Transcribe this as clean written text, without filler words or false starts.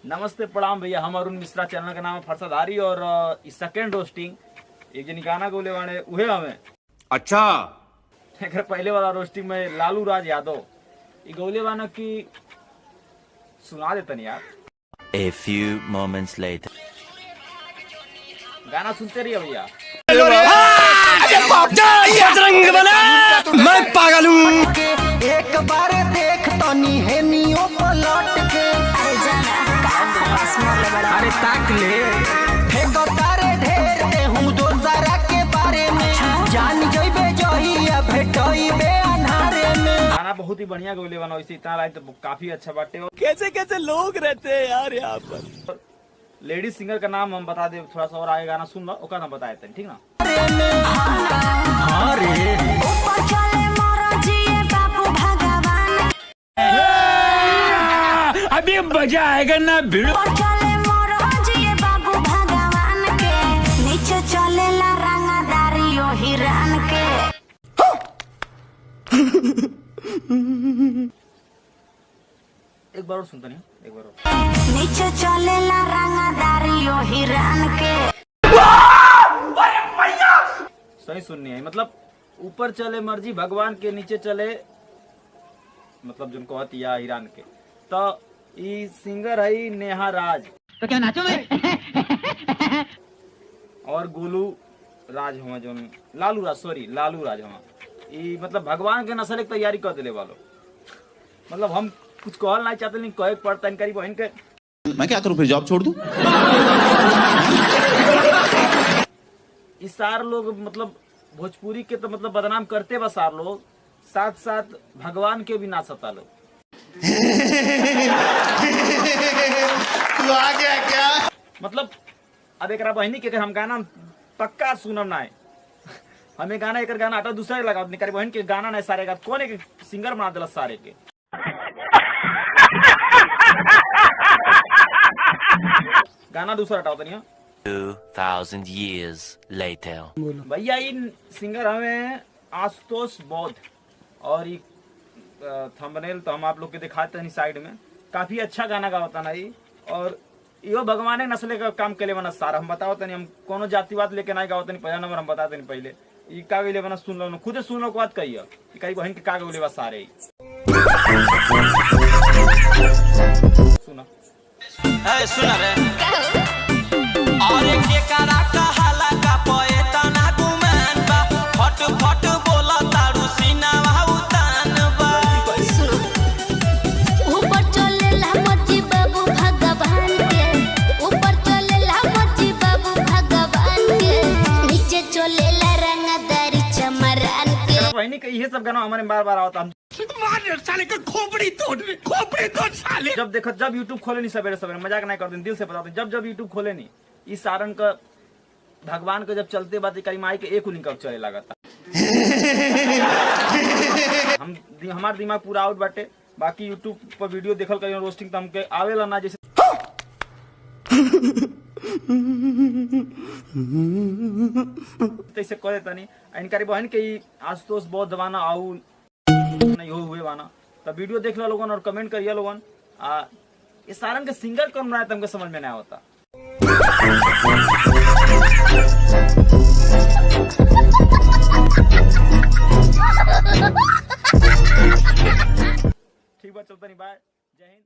नमस्ते प्रणाम भैया, हम अरुण मिश्रा, चैनल का नाम है फरसाधारी और इस सेकंड रोस्टिंग एक जनी गाना गोले वाले उहे हमें। अच्छा एक पहले वाला रोस्टिंग में लालू राज यादव ये गोले वाला की सुना देता नहीं यार। A few moments later. गाना सुनते रहिए भैया। मैं पागल हूँ। एक बार देख तो नियो पलट के अरे ताक ले फेंको तारे ढेर दे हूँ दोसरा के बारे में जान जइबे जहिया भेटइबे अन्हारे में। गाना बहुत ही बढ़िया गोले वाला, वैसे इतना लाइन तो काफी अच्छा बाटे। कैसे कैसे लोग रहते हैं यार यहाँ पर। लेडीज सिंगर का नाम हम बता दे, थोड़ा सा और आगे गाना सुन लो, ओका नाम बताए थे, ठीक ना। अभी मजा आएगा ना भिड़ो। हिरान के एक बार और सुनता नहीं, एक बार और। नीचे चलेला रंगदारियो हिरान के। सही सुननी है, मतलब ऊपर चले मर्जी भगवान के, नीचे चले मतलब जिनको हतिया हिरान के। तो ई सिंगर है नेहा राज, तो क्या नाचो मैं? और गोलू राज हुआ जो लालू राज हुआ। ई मतलब भगवान के नस्ल एक तैयारी कर दिले वालो। मतलब हम कुछ कहल नहीं चाहते, नहीं कहे पड़ता इनकरी बहन के। मैं क्या करूं, फिर जॉब छोड़ दूं? इस सार लोग मतलब भोजपुरी के तो मतलब बदनाम करते बस सार लोग, साथ साथ भगवान के भी ना सता लोग। तू आ गया क्या? मतलब अब एक बहनी के हम गाना पक्का सुनम ना है, हमें गाना एक गाना हटा दूसरे लगा बहन के गाना नहीं सारे गा, कौन एक सिंगर बना दिला सारे के। गाना दूसरा हटाओ तो नहीं। 2000 years later. भैया इन सिंगर हमें आशुतोष बौद्ध, और ये थंबनेल तो हम आप लोग के दिखाते हैं साइड में। काफी अच्छा गाना गाता ना ये, और यो भगवान नस्ल का काम के लिए बना सारा हम बताओ तनी। हम कोनो जातिवाद लेके नहीं गाओ तनी, पहला नंबर हम बताते नहीं पहले ये का गले बना सुन लो, खुद सुन लो के बाद कहिए कई बहन के का गले बस सारे सुना। सुना रे और के करा कहाला का पोएता ना गुमान बा फट फट बोला तारू सीनावा उतान बा। ऊपर चलेला मर्जी बाबू भगवान के, ऊपर चलेला मर्जी बाबू भगवान के, नीचे चलेला रंगदारी चमरान के। बहनी का ये सब गाना हमारे बार बार आता। साले का खोपड़ी तोड़ साले। जब देखो जब यूट्यूब खोले नहीं सवेरे सवेरे, मजाक नहीं करते, दिल से बताते, जब यूट्यूब खोले नहीं इस सारंग का भगवान का जब चलते बात करी माई के एक उन्हीं कब चले लगा था। हमार दिमाग पूरा आउट बाटे। बाकी यूट्यूब पर वीडियो देखल करी रोस्टिंग तो हमके आवेला ना, जैसे तैसे कह देता नहीं। इनकारी बहन के आशुतोष बौद्ध वाना आउ नहीं हुए वाना, तब वीडियो देख लो लोगन और कमेंट करिए लोगन। ये सारंग के सिंगर कौन बनाया तुमको समझ में नहीं होता। ठीक बात, चलता नहीं, बाय, जय हिंद।